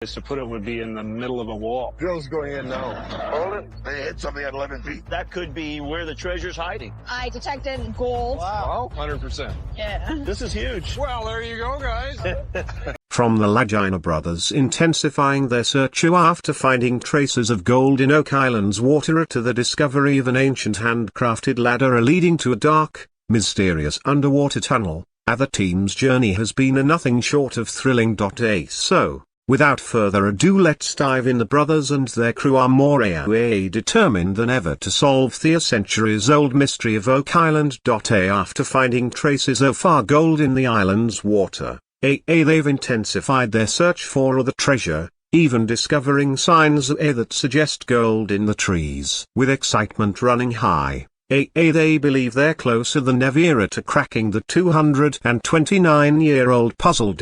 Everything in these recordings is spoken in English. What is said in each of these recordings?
Is to put it would be in the middle of a wall. Drill's going in now. Hold it. They hit something at 11 feet. That could be where the treasure's hiding. I detected gold. Wow. 100%. Yeah. This is huge. Well, there you go, guys. From the Lagina brothers intensifying their search after finding traces of gold in Oak Island's water to the discovery of an ancient handcrafted ladder leading to a dark, mysterious underwater tunnel, the team's journey has been a nothing short of thrilling. So, without further ado, let's dive in. The brothers and their crew are more determined than ever to solve the centuries-old mystery of Oak Island. After finding traces of gold in the island's water, they've intensified their search for the treasure, even discovering signs that suggest gold in the trees. With excitement running high, they believe they're closer than ever to cracking the 229-year-old puzzle.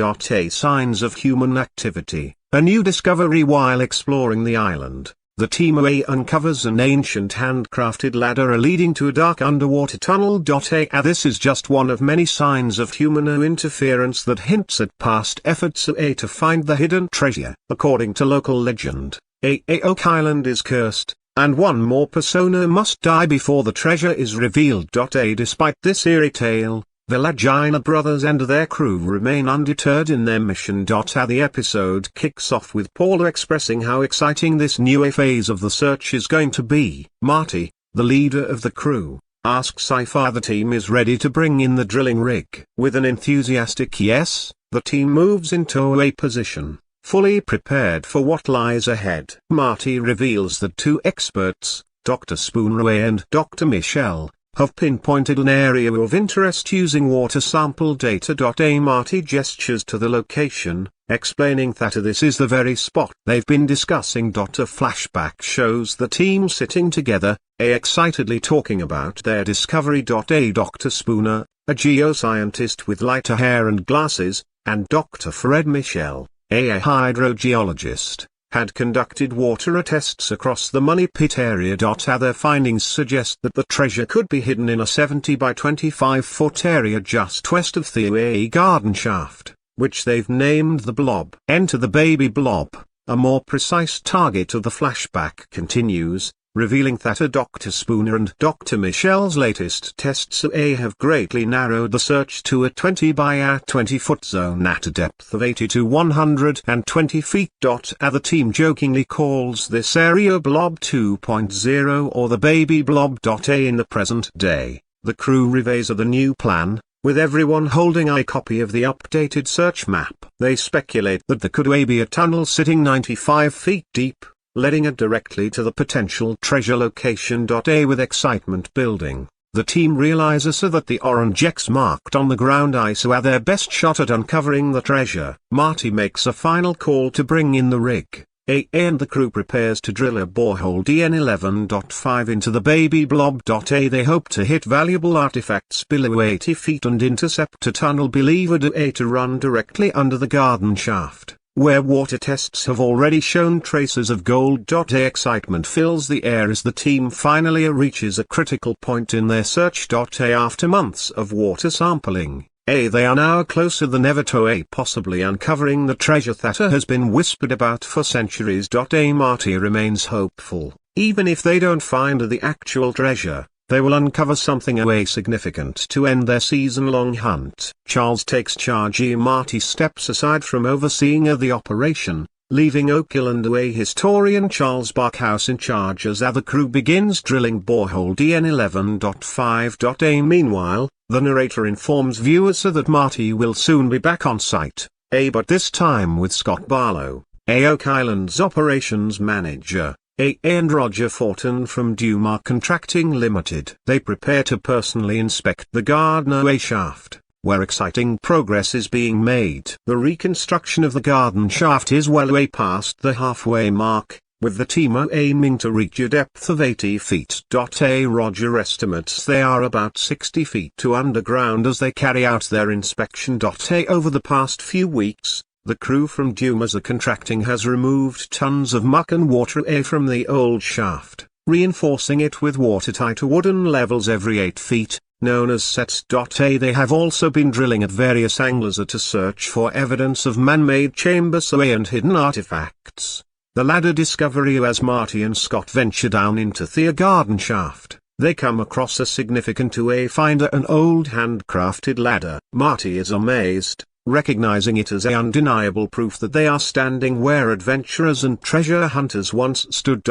Signs of human activity, a new discovery while exploring the island. The team uncovers an ancient handcrafted ladder leading to a dark underwater tunnel. This is just one of many signs of human interference that hints at past efforts to find the hidden treasure. According to local legend, Oak Island is cursed, and one more persona must die before the treasure is revealed. Despite this eerie tale, the Lagina brothers and their crew remain undeterred in their mission. The episode kicks off with Paul expressing how exciting this new phase of the search is going to be. Marty, the leader of the crew, asks if the team is ready to bring in the drilling rig. With an enthusiastic yes, the team moves into a position, fully prepared for what lies ahead. Marty reveals that two experts, Dr. Spooner and Dr. Michel, have pinpointed an area of interest using water sample data. Marty gestures to the location, explaining that this is the very spot they've been discussing. A flashback shows the team sitting together, excitedly talking about their discovery. Dr. Spooner, a geoscientist with lighter hair and glasses, and Dr. Fred Michel, a hydrogeologist, had conducted water tests across the Money Pit area. Their findings suggest that the treasure could be hidden in a 70 by 25-foot area just west of the garden shaft, which they've named the Blob. Enter the baby blob, a more precise target of the flashback continues, revealing that Dr. Spooner and Dr. Michel's latest tests have greatly narrowed the search to a 20 by 20-foot zone at a depth of 80 to 120 feet. The team jokingly calls this area Blob 2.0 or the baby blob. In the present day, the crew revise the new plan, with everyone holding a copy of the updated search map. They speculate that there could be a tunnel sitting 95 feet deep, leading directly to the potential treasure location. With excitement building, the team realizes that the orange X marked on the ground are their best shot at uncovering the treasure. Marty makes a final call to bring in the rig, and the crew prepares to drill a borehole DN11.5 into the baby blob. They hope to hit valuable artifacts below 80 feet and intercept a tunnel believed to run directly under the garden shaft, where water tests have already shown traces of gold. Excitement fills the air as the team finally reaches a critical point in their search. After months of water sampling, they are now closer than ever to possibly uncovering the treasure that has been whispered about for centuries. Marty remains hopeful. Even if they don't find the actual treasure, they will uncover something significant to end their season-long hunt. Charles takes charge. Marty steps aside from overseeing the operation, leaving Oak Island historian Charles Barkhouse in charge as the crew begins drilling borehole DN11.5. Meanwhile, the narrator informs viewers that Marty will soon be back on site, but this time with Scott Barlow, Oak Island's operations manager, and Roger Fortin from Dumar Contracting Limited. They prepare to personally inspect the garden shaft, where exciting progress is being made. The reconstruction of the garden shaft is well way past the halfway mark, with the team aiming to reach a depth of 80 feet. Roger estimates they are about 60 feet to underground as they carry out their inspection. Over the past few weeks, the crew from Dumar Contracting has removed tons of muck and water from the old shaft, reinforcing it with watertight wooden levels every 8 feet, known as sets.a. They have also been drilling at various angles to search for evidence of man-made chambers and hidden artifacts. The ladder discovery. As Marty and Scott venture down into the garden shaft, they come across a significant finder, an old handcrafted ladder. Marty is amazed, recognizing it as undeniable proof that they are standing where adventurers and treasure hunters once stood.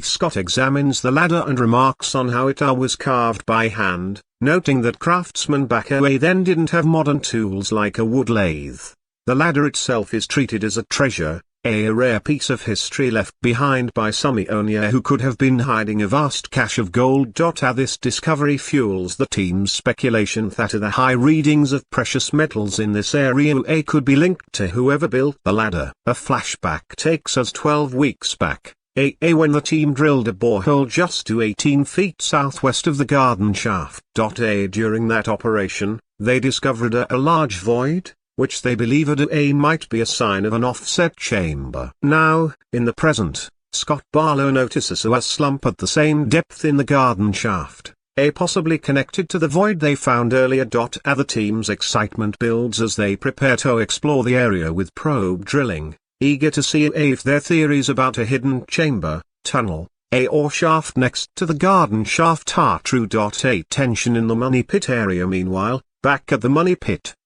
Scott examines the ladder and remarks on how it was carved by hand, noting that craftsmen back then didn't have modern tools like a wood lathe. The ladder itself is treated as a treasure, a rare piece of history left behind by some Ionia who could have been hiding a vast cache of gold. This discovery fuels the team's speculation that the high readings of precious metals in this area could be linked to whoever built the ladder. A flashback takes us 12 weeks back, when the team drilled a borehole just to 18 feet southwest of the garden shaft. During that operation, they discovered a large void, which they believe might be a sign of an offset chamber. Now, in the present, Scott Barlow notices a slump at the same depth in the garden shaft, possibly connected to the void they found earlier. The team's excitement builds as they prepare to explore the area with probe drilling, eager to see if their theories about a hidden chamber, tunnel, or shaft next to the garden shaft are true. Tension in the money pit area. Meanwhile, back at the money pit,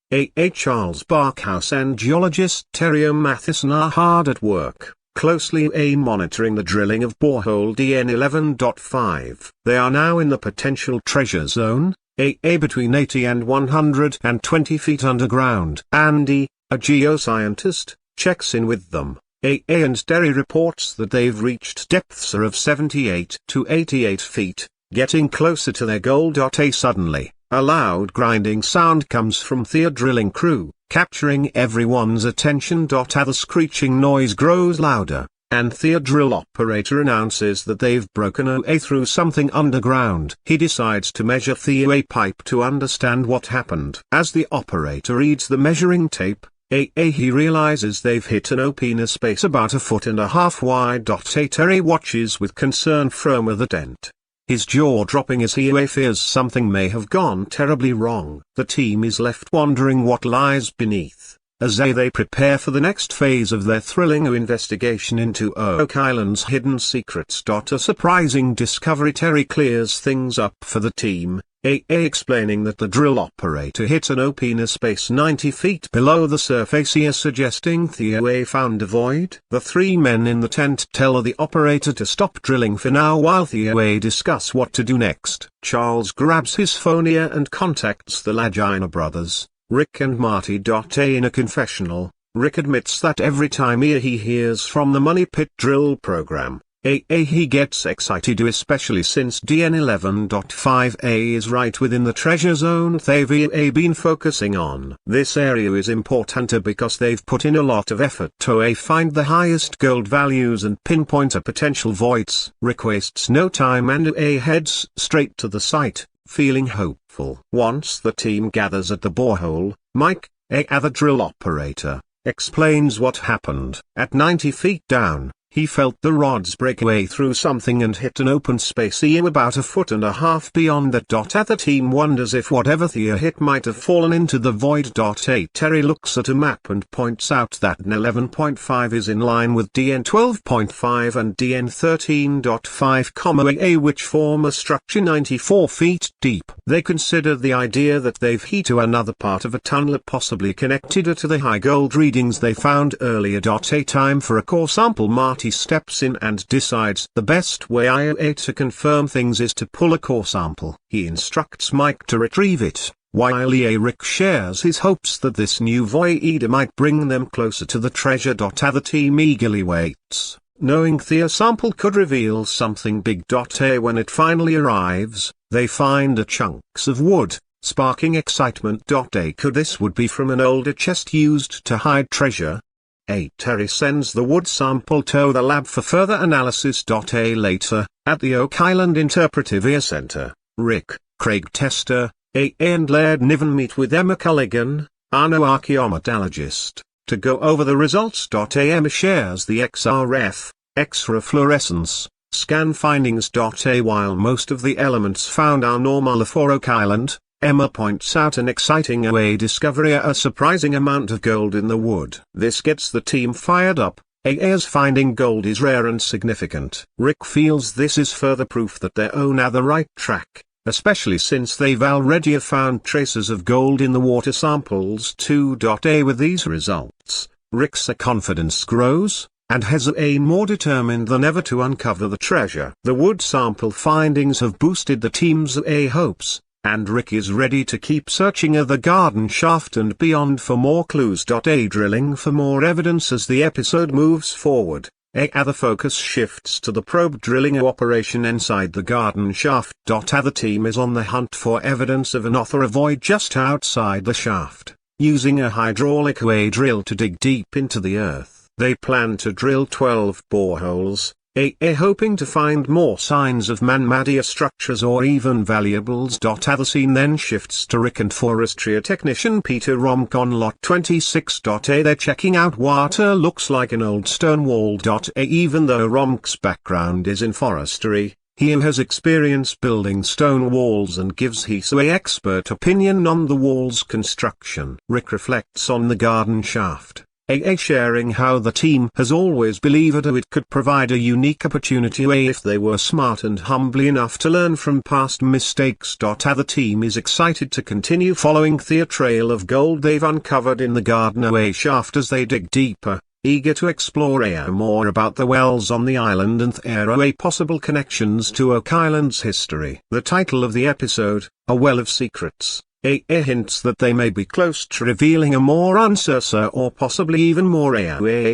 Charles Barkhouse and geologist Terry Matheson are hard at work, closely monitoring the drilling of borehole DN11.5. They are now in the potential treasure zone, between 80 and 120 feet underground. Andy, a geoscientist, checks in with them, and Terry reports that they've reached depths of 78 to 88 feet, getting closer to their goal. Suddenly, a loud grinding sound comes from the drilling crew, capturing everyone's attention. The screeching noise grows louder, and the drill operator announces that they've broken through something underground. He decides to measure the pipe to understand what happened. As the operator reads the measuring tape, he realizes they've hit an opener space about 1.5 feet wide. Terry watches with concern from the dent, his jaw dropping as he fears something may have gone terribly wrong. The team is left wondering what lies beneath, as they prepare for the next phase of their thrilling investigation into Oak Island's hidden secrets. A surprising discovery. Terry clears things up for the team, explaining that the drill operator hit an opener space 90 feet below the surface, suggesting Theo found a void. The three men in the tent tell the operator to stop drilling for now while Theo discuss what to do next. Charles grabs his phone and contacts the Lagina brothers, Rick and Marty. In a confessional, Rick admits that every time he hears from the Money Pit drill program, he gets excited, especially since DN11.5A is right within the treasure zone they've been focusing on. This area is important because they've put in a lot of effort to find the highest gold values and pinpoint potential voids. Rick wastes no time and heads straight to the site, feeling hopeful. Once the team gathers at the borehole, Mike, the drill operator, explains what happened. At 90 feet down, he felt the rods break away through something and hit an open space about 1.5 feet beyond that. The team wonders if whatever Thea hit might have fallen into the void. Terry looks at a map and points out that DN11.5 is in line with DN12.5 and DN13.5, which form a structure 94 feet deep. They consider the idea that they've hit to another part of a tunnel possibly connected to the high gold readings they found earlier. Time for a core sample. Marty steps in and decides the best way to confirm things is to pull a core sample. He instructs Mike to retrieve it, while Rick shares his hopes that this new void might bring them closer to the treasure. The team eagerly waits, knowing the sample could reveal something big. When it finally arrives, they find chunks of wood, sparking excitement. Could this would be from an older chest used to hide treasure? Terry sends the wood sample to the lab for further analysis. Later, at the Oak Island Interpretive Center, Rick, Craig Tester, and Laird Niven meet with Emma Culligan, our archaeometallurgist, to go over the results. Emma shares the XRF, X-ray fluorescence, scan findings. While most of the elements found are normal for Oak Island, Emma points out an exciting away discovery: a surprising amount of gold in the wood. This gets the team fired up, as finding gold is rare and significant. Rick feels this is further proof that they're on the right track, especially since they've already found traces of gold in the water samples too. With these results, Rick's confidence grows, and has more determined than ever to uncover the treasure. The wood sample findings have boosted the team's hopes, and Rick is ready to keep searching the garden shaft and beyond for more clues. Drilling for more evidence as the episode moves forward. The focus shifts to the probe drilling operation inside the garden shaft. The team is on the hunt for evidence of an author void just outside the shaft. Using a hydraulic drill to dig deep into the earth, they plan to drill 12 boreholes, hoping to find more signs of man-made structures or even valuables. The scene then shifts to Rick and forestry technician Peter Romk on lot 26. They're checking out what looks like an old stone wall. Even though Romk's background is in forestry, he has experience building stone walls and gives his expert opinion on the wall's construction. Rick reflects on the garden shaft, sharing how the team has always believed it could provide a unique opportunity if they were smart and humble enough to learn from past mistakes. The team is excited to continue following the trail of gold they've uncovered in the garden shaft as they dig deeper, eager to explore more about the wells on the island and their possible connections to Oak Island's history. The title of the episode, A Well of Secrets, hints that they may be close to revealing a more answers or possibly even more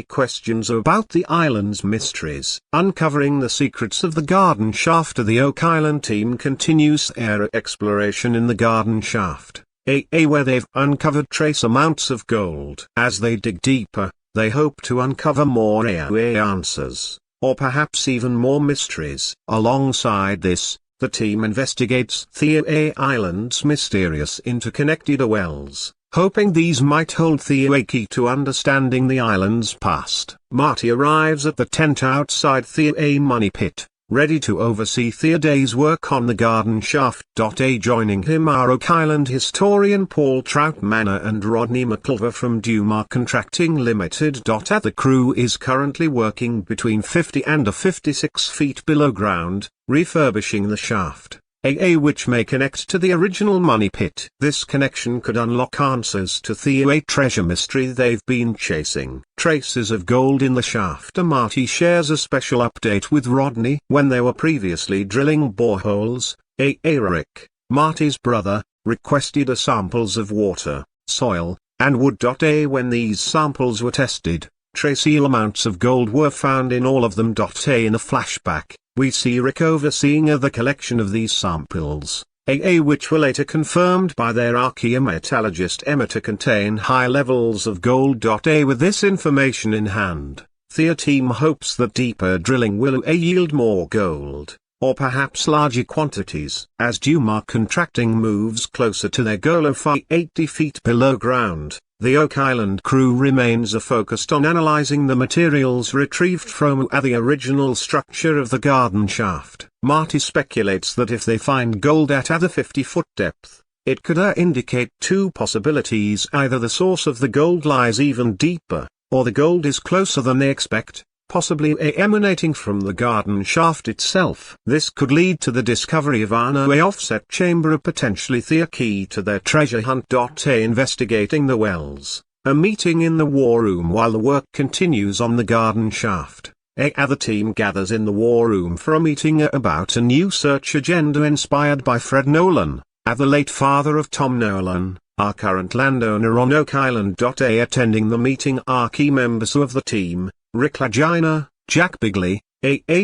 questions about the island's mysteries. Uncovering the secrets of the garden shaft. The Oak Island team continues their exploration in the garden shaft, where they've uncovered trace amounts of gold. As they dig deeper, they hope to uncover more answers, or perhaps even more mysteries. Alongside this, the team investigates the island's mysterious interconnected wells, hoping these might hold the key to understanding the island's past. Marty arrives at the tent outside the money pit, ready to oversee the day's work on the garden shaft. Joining him are Oak Island historian Paul Troutman and Rodney McIlver from Dumar Contracting Limited. The crew is currently working between 50 and 56 feet below ground, refurbishing the shaft, which may connect to the original money pit. This connection could unlock answers to the treasure mystery they've been chasing. Traces of gold in the shaft. Marty shares a special update with Rodney. When they were previously drilling boreholes, Rick, Marty's brother, requested samples of water, soil, and wood. When these samples were tested, trace amounts of gold were found in all of them. In a flashback, we see Rick overseeing the collection of these samples, which were later confirmed by their archaeometallurgist Emma to contain high levels of gold. With this information in hand, the team hopes that deeper drilling will yield more gold, or perhaps larger quantities. As Dumar Contracting moves closer to their goal of 80 feet below ground, the Oak Island crew remains focused on analyzing the materials retrieved from the original structure of the garden shaft. Marty speculates that if they find gold at the 50-foot depth, it could indicate two possibilities: either the source of the gold lies even deeper, or the gold is closer than they expect, possibly emanating from the garden shaft itself. This could lead to the discovery of an offset chamber, potentially the key to their treasure hunt. Investigating the wells, a meeting in the war room while the work continues on the garden shaft. The team gathers in the war room for a meeting about a new search agenda inspired by Fred Nolan, the late father of Tom Nolan, our current landowner on Oak Island. Attending the meeting are key members of the team: Rick Lagina, Jack Bigley,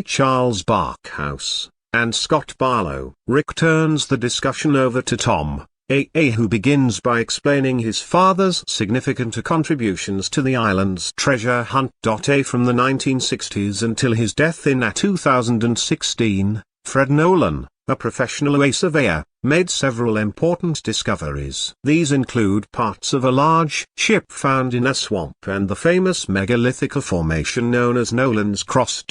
Charles Barkhouse, and Scott Barlow. Rick turns the discussion over to Tom, who begins by explaining his father's significant contributions to the island's treasure hunt. From the 1960s until his death in 2016, Fred Nolan, a professional OA surveyor, made several important discoveries. These include parts of a large ship found in a swamp and the famous megalithic formation known as Nolan's Cross.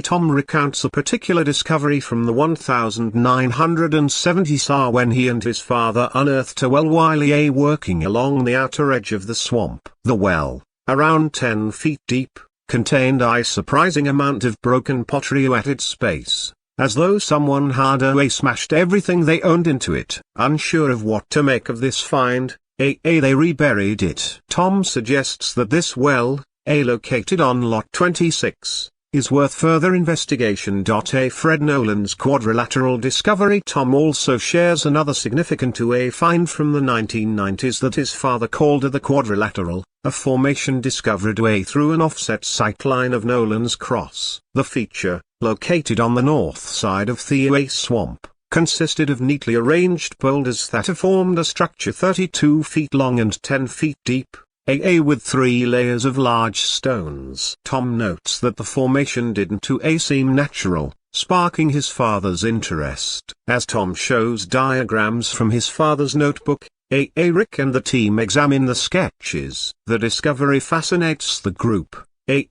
Tom recounts a particular discovery from the 1970s when he and his father unearthed a well while working along the outer edge of the swamp. The well, around 10 feet deep, contained a surprising amount of broken pottery at its space, as though someone had smashed everything they owned into it. Unsure of what to make of this find, they reburied it. Tom suggests that this well, located on lot 26, is worth further investigation. Fred Nolan's quadrilateral discovery. Tom also shares another significant find from the 1990s that his father called the quadrilateral, a formation discovered through an offset sightline of Nolan's Cross. The feature, located on the north side of the swamp, consisted of neatly arranged boulders that formed a structure 32 feet long and 10 feet deep, with 3 layers of large stones. Tom notes that the formation didn't seem natural, sparking his father's interest. As Tom shows diagrams from his father's notebook, Rick and the team examine the sketches. The discovery fascinates the group,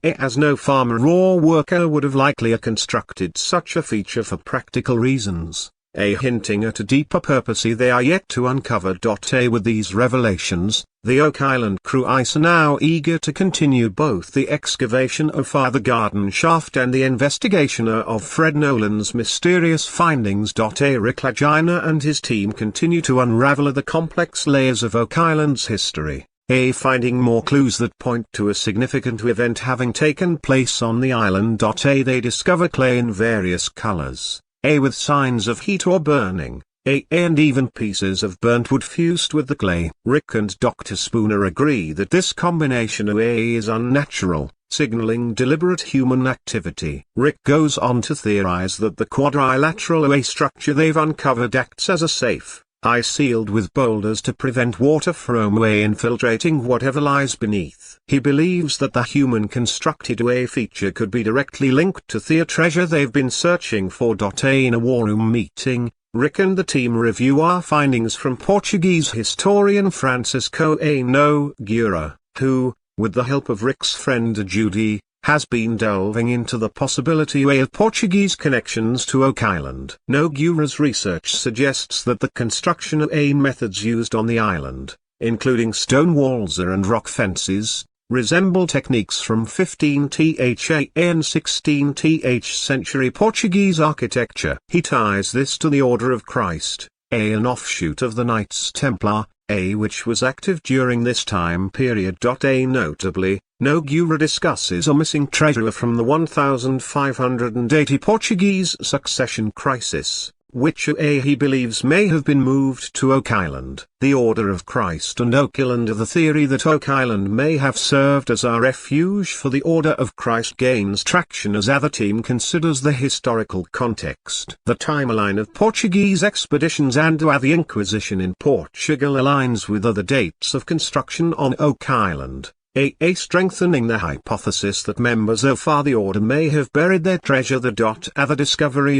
as no farmer or worker would have likely constructed such a feature for practical reasons, hinting at a deeper purpose they are yet to uncover. With these revelations, the Oak Island crew are now eager to continue both the excavation of the garden shaft and the investigation of Fred Nolan's mysterious findings. Rick Lagina and his team continue to unravel the complex layers of Oak Island's history, finding more clues that point to a significant event having taken place on the island. They discover clay in various colors, with signs of heat or burning, and even pieces of burnt wood fused with the clay. Rick and Dr. Spooner agree that this combination is unnatural, signaling deliberate human activity. Rick goes on to theorize that the quadrilateral structure they've uncovered acts as a safe, sealed with boulders to prevent water from infiltrating whatever lies beneath. He believes that the human-constructed feature could be directly linked to the treasure they've been searching for. In a war room meeting, Rick and the team review our findings from Portuguese historian Francisco Nogueira, who, with the help of Rick's friend Judy, has been delving into the possibility of Portuguese connections to Oak Island. Nogueira's research suggests that the construction methods used on the island, including stone walls and rock fences, resemble techniques from 15th and 16th century Portuguese architecture. He ties this to the Order of Christ, an offshoot of the Knights Templar, which was active during this time period. Notably, Nogueira discusses a missing treasure from the 1580 Portuguese succession crisis, which he believes may have been moved to Oak Island. The Order of Christ and Oak Island. The theory that Oak Island may have served as a refuge for the Order of Christ gains traction as our team considers the historical context. The timeline of Portuguese expeditions and the Inquisition in Portugal aligns with other dates of construction on Oak Island, strengthening the hypothesis that members of the Order may have buried their treasure. The discovery of